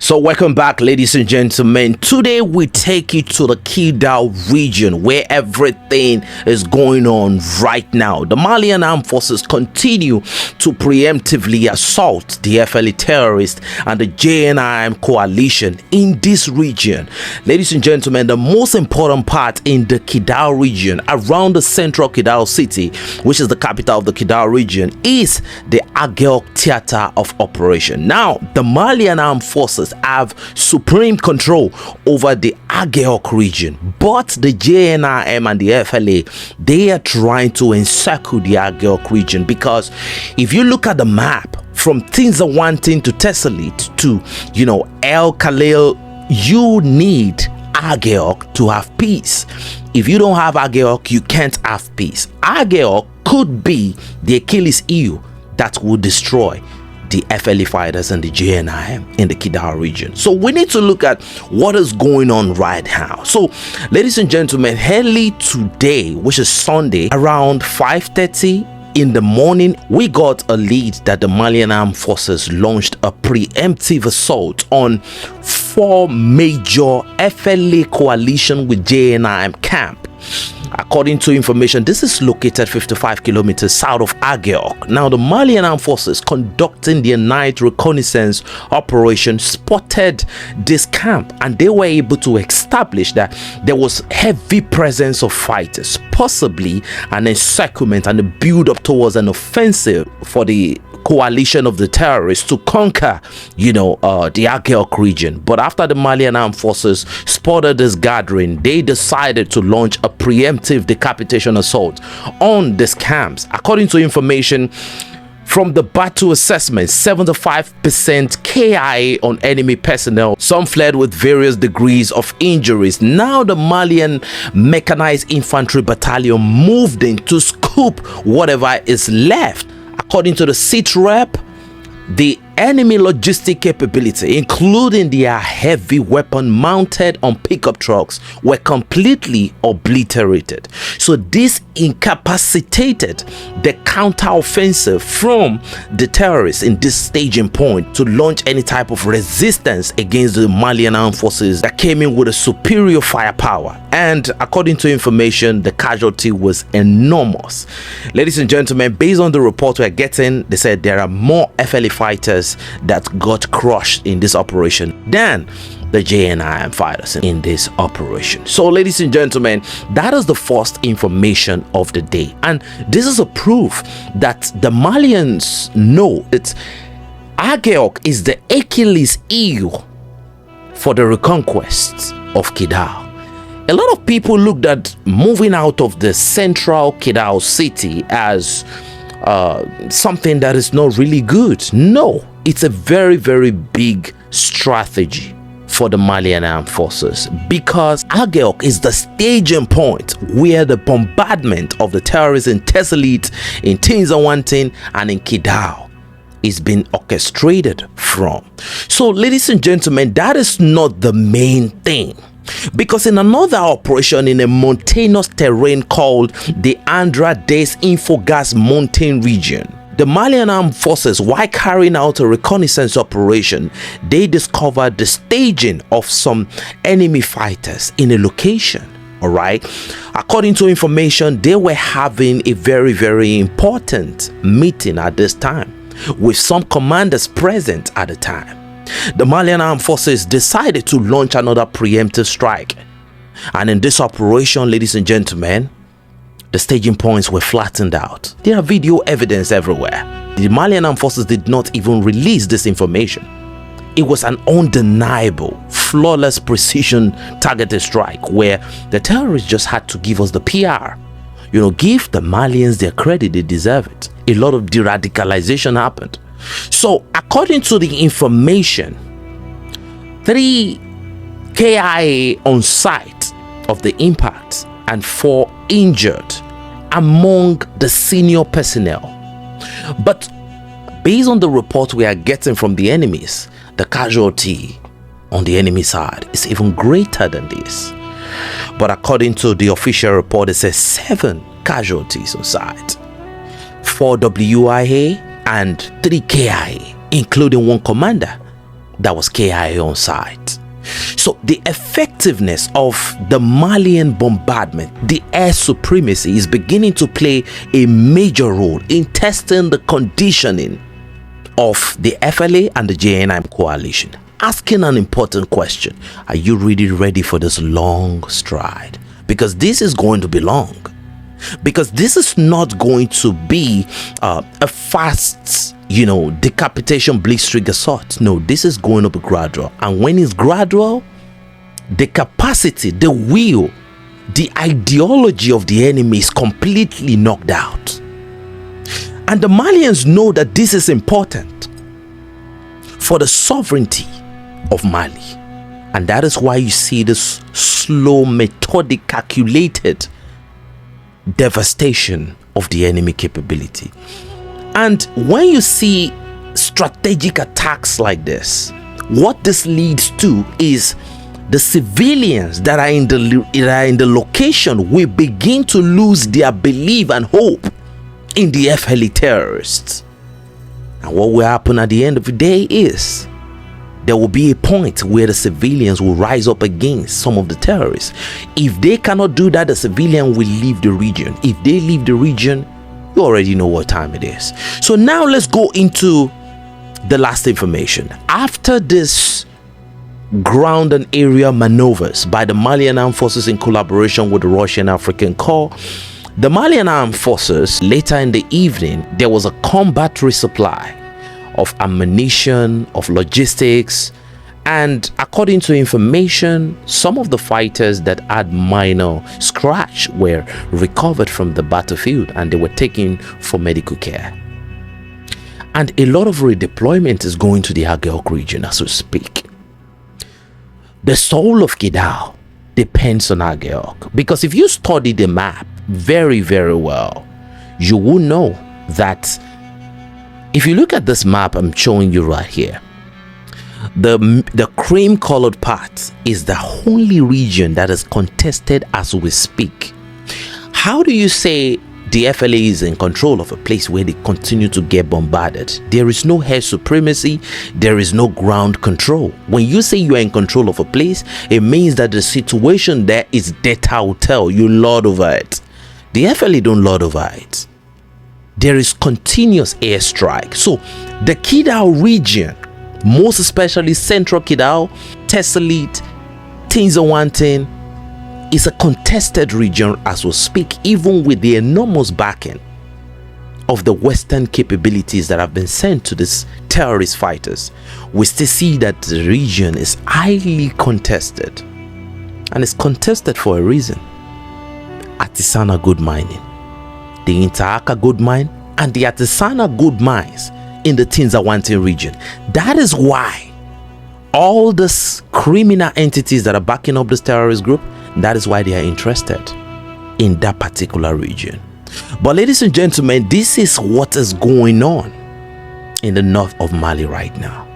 So welcome back, ladies and gentlemen. Today we take you to the Kidal region where everything is going on right now. The Malian Armed Forces continue to preemptively assault the FLA terrorists and the JNIM coalition in this region. Ladies and gentlemen, the most important part in the Kidal region, around the central Kidal city, which is the capital of the Kidal region, is the Aguelhok theater of operation. Now, the Malian Armed Forces have supreme control over the Aguelhok region, but the JNIM and the FLA, they are trying to encircle the Aguelhok region, because if you look at the map from Tinzawantin to Tessalit to El Khalil, you need Aguelhok to have peace. If you don't have Aguelhok, you can't have peace. Aguelhok could be the Achilles heel that will destroy the FLA fighters and the JNIM in the Kidal region. So we need to look at what is going on right now. So ladies and gentlemen, early today, which is Sunday, around 5:30 in the morning, we got a lead that the Malian Armed Forces launched a preemptive assault on 4 major FLA coalition with JNIM camp. According to information, this is located 55 kilometers south of Aguelhok. Now, the Malian Armed Forces conducting their night reconnaissance operation spotted this camp, and they were able to establish that there was heavy presence of fighters, possibly an encirclement and a build up towards an offensive for the coalition of the terrorists to conquer the Aguelhok region. But after the Malian Armed Forces spotted this gathering, they decided to launch a preemptive decapitation assault on these camps. According to information from the battle assessment, 75% KIA on enemy personnel. Some fled with various degrees of injuries. Now the Malian Mechanized Infantry Battalion moved in to scoop whatever is left. According to the Sitrep, the enemy logistic capability, including their heavy weapon mounted on pickup trucks, were completely obliterated. So this incapacitated the counter-offensive from the terrorists in this staging point to launch any type of resistance against the Malian Armed Forces that came in with a superior firepower. And according to information, the casualty was enormous. Ladies and gentlemen, based on the report we're getting, they said there are more FLA fighters that got crushed in this operation than the JNIM fighters in this operation. So ladies and gentlemen, that is the first information of the day, and this is a proof that the Malians know that Aguelhok is the Achilles heel for the reconquest of Kidal. A lot of people looked at moving out of the central Kidal city as something that is not really good. No, it's a very, very big strategy for the Malian Armed Forces, because Aguelhok is the staging point where the bombardment of the terrorists in Tessalit, in Tinzawantin, and in Kidal is being orchestrated from. So ladies and gentlemen, that is not the main thing, because in another operation in a mountainous terrain called the Andra des Infogas mountain region, the Malian Armed Forces, while carrying out a reconnaissance operation, they discovered the staging of some enemy fighters in a location. All right. According to information, they were having a very, very important meeting at this time with some commanders present at the time. The Malian Armed Forces decided to launch another preemptive strike. And in this operation, ladies and gentlemen, the staging points were flattened out. There are video evidence everywhere. The Malian Armed Forces did not even release this information. It was an undeniable, flawless precision targeted strike where the terrorists just had to give us the PR. Give the Malians their credit, they deserve it. A lot of de-radicalization happened. So according to the information, 3 KIA on site of the impact and 4 injured among the senior personnel. But based on the report we are getting from the enemies, the casualty on the enemy side is even greater than this. But according to the official report, it says 7 casualties on site, 4 WIA and 3 KIA, including 1 commander. that was KIA on site. So the effectiveness of the Malian bombardment, the air supremacy, is beginning to play a major role in testing the conditioning of the FLA and the JNIM coalition, asking an important question: are you really ready for this long stride? Because this is going to be long. Because this is not going to be a fast, decapitation blitzkrieg assault. No, this is going to be gradual. And when it's gradual, the capacity, the will, the ideology of the enemy is completely knocked out. And the Malians know that this is important for the sovereignty of Mali. And that is why you see this slow, methodic, calculated devastation of the enemy capability. And when you see strategic attacks like this, what this leads to is the civilians that are in the location will begin to lose their belief and hope in the FLA terrorists. And what will happen at the end of the day is there will be a point where the civilians will rise up against some of the terrorists. If they cannot do that, the civilian will leave the region. If they leave the region, you already know what time it is. So now let's go into the last information. After this ground and area maneuvers by the Malian Armed Forces in collaboration with the Russian African Corps, the Malian Armed Forces, later in the evening, there was a combat resupply of ammunition, of logistics, and according to information, some of the fighters that had minor scratch were recovered from the battlefield and they were taken for medical care. And a lot of redeployment is going to the Aguelhok region as we speak. The soul of Kidal depends on Aguelhok, because if you study the map very, very well, you will know that if you look at this map I'm showing you right here, the cream colored part is the only region that is contested as we speak. How do you say the FLA is in control of a place where they continue to get bombarded? There is no air supremacy, there is no ground control. When you say you are in control of a place, it means that the situation there is death hotel, you lord over it. The FLA don't lord over it. There is continuous airstrike. So the Kidal region, most especially central Kidal, Tessalit, Tinzawantin, is a contested region as we speak, even with the enormous backing of the Western capabilities that have been sent to these terrorist fighters. We still see that the region is highly contested, and it's contested for a reason. Artisanal gold mining, the Intaaka gold mine, and the artisanal gold mines in the Tinzawantin region. That is why all these criminal entities that are backing up this terrorist group, that is why they are interested in that particular region. But ladies and gentlemen, this is what is going on in the north of Mali right now.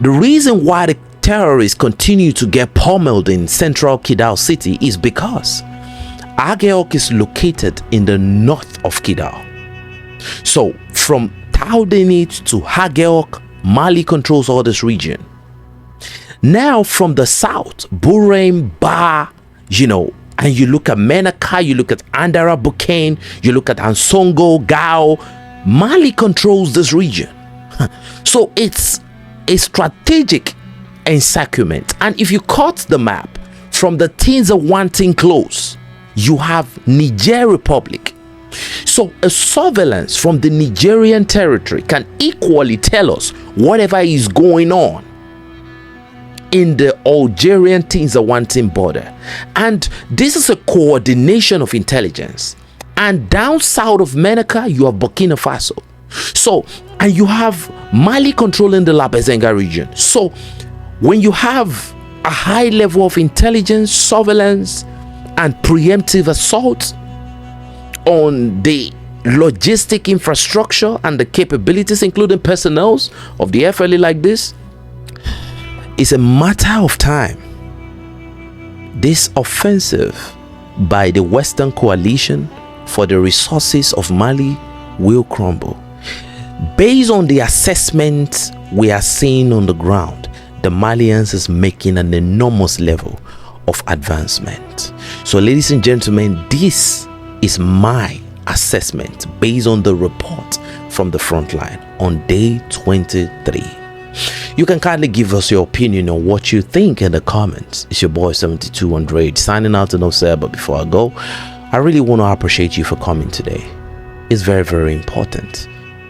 The reason why the terrorists continue to get pummeled in central Kidal city is because Aguelhok is located in the north of Kidal. So from Taudenit to Aguelhok, Mali controls all this region. Now from the south, Burem, Ba, and you look at Menaka, you look at Andara Bukane, you look at Ansongo, Gao, Mali controls this region. So it's a strategic encirclement. And if you cut the map from the Tinzawantin close, you have Niger Republic. So a surveillance from the Nigerian territory can equally tell us whatever is going on in the Algerian Tinzawantin border. And this is a coordination of intelligence. And down south of Menaka, you have Burkina Faso. So, and you have Mali controlling the Labezenga region. So when you have a high level of intelligence, surveillance, and preemptive assault on the logistic infrastructure and the capabilities, including personnel of the FLA like this, it's a matter of time. This offensive by the Western coalition for the resources of Mali will crumble. Based on the assessment we are seeing on the ground, the Malians is making an enormous level of advancement. So ladies and gentlemen, this is my assessment based on the report from the Frontline on day 23. You can kindly give us your opinion on what you think in the comments. It's your boy 7200 signing out to no sir, but before I go, I really want to appreciate you for coming today. It's very, very important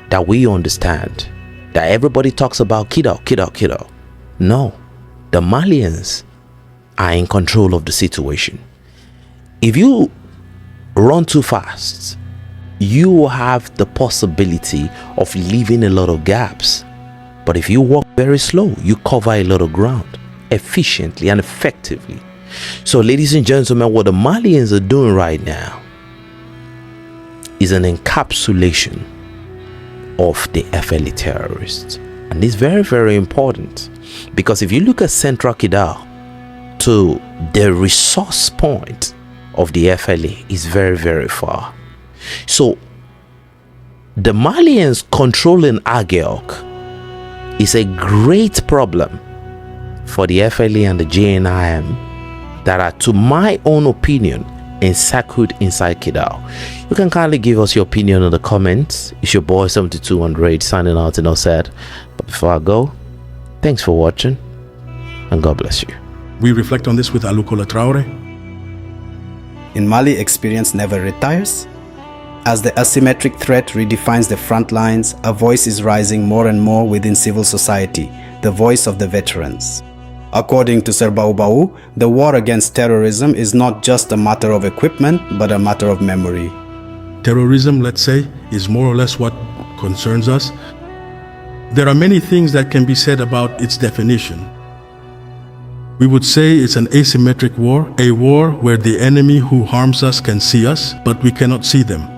that we understand that everybody talks about Kidal. No, the Malians are in control of the situation. If you run too fast, you have the possibility of leaving a lot of gaps. But if you walk very slow, you cover a lot of ground efficiently and effectively. So ladies and gentlemen, what the Malians are doing right now is an encapsulation of the FLA terrorists. And it's very, very important, because if you look at central Kidal to the resource point of the FLA is very, very far. So the Malians controlling Aguelhok is a great problem for the FLA and the JNIM that are, to my own opinion, encircled inside Kidal. You can kindly give us your opinion in the comments. It's your boy 7200 signing out and all said. But before I go, thanks for watching and God bless you. We reflect on this with Alukola Traore. In Mali, experience never retires. As the asymmetric threat redefines the front lines, a voice is rising more and more within civil society, the voice of the veterans. According to Sir Baubau, the war against terrorism is not just a matter of equipment, but a matter of memory. Terrorism, let's say, is more or less what concerns us. There are many things that can be said about its definition. We would say it's an asymmetric war, a war where the enemy who harms us can see us, but we cannot see them.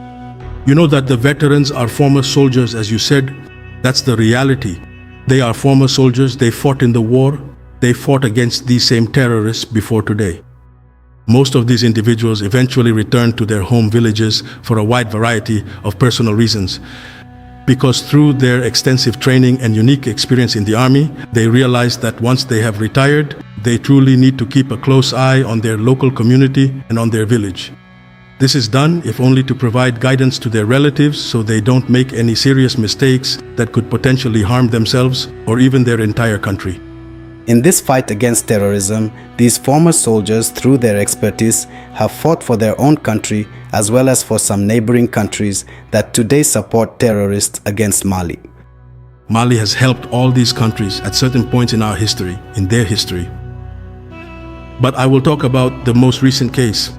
You know that the veterans are former soldiers, as you said. That's the reality. They are former soldiers. They fought in the war. They fought against these same terrorists before today. Most of these individuals eventually returned to their home villages for a wide variety of personal reasons. Because through their extensive training and unique experience in the army, they realized that once they have retired, they truly need to keep a close eye on their local community and on their village. This is done if only to provide guidance to their relatives so they don't make any serious mistakes that could potentially harm themselves or even their entire country. In this fight against terrorism, these former soldiers, through their expertise, have fought for their own country as well as for some neighboring countries that today support terrorists against Mali. Mali has helped all these countries at certain points in our history, in their history. But I will talk about the most recent case.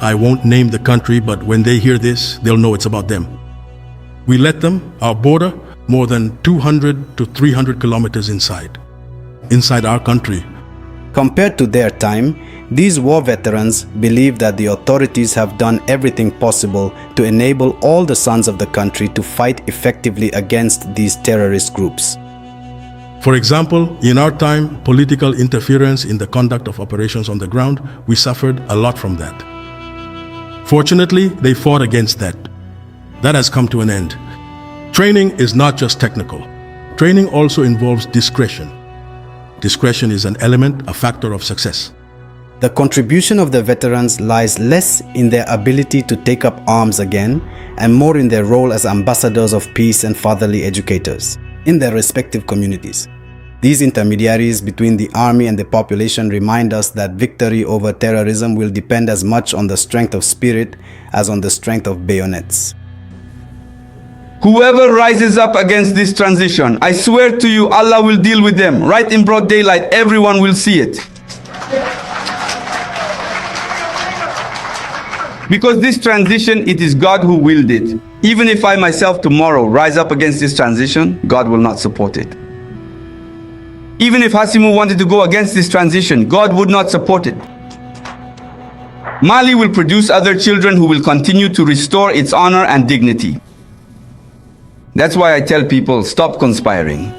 I won't name the country, but when they hear this, they'll know it's about them. We let them, our border, more than 200 to 300 kilometers inside our country. Compared to their time, these war veterans believe that the authorities have done everything possible to enable all the sons of the country to fight effectively against these terrorist groups. For example, in our time, political interference in the conduct of operations on the ground, we suffered a lot from that. Fortunately, they fought against that. That has come to an end. Training is not just technical. Training also involves discretion. Discretion is an element, a factor of success. The contribution of the veterans lies less in their ability to take up arms again and more in their role as ambassadors of peace and fatherly educators in their respective communities. These intermediaries between the army and the population remind us that victory over terrorism will depend as much on the strength of spirit as on the strength of bayonets. Whoever rises up against this transition, I swear to you, Allah will deal with them. Right in broad daylight, everyone will see it. Because this transition, it is God who willed it. Even if I myself tomorrow rise up against this transition, God will not support it. Even if Hasimu wanted to go against this transition, God would not support it. Mali will produce other children who will continue to restore its honor and dignity. That's why I tell people, stop conspiring.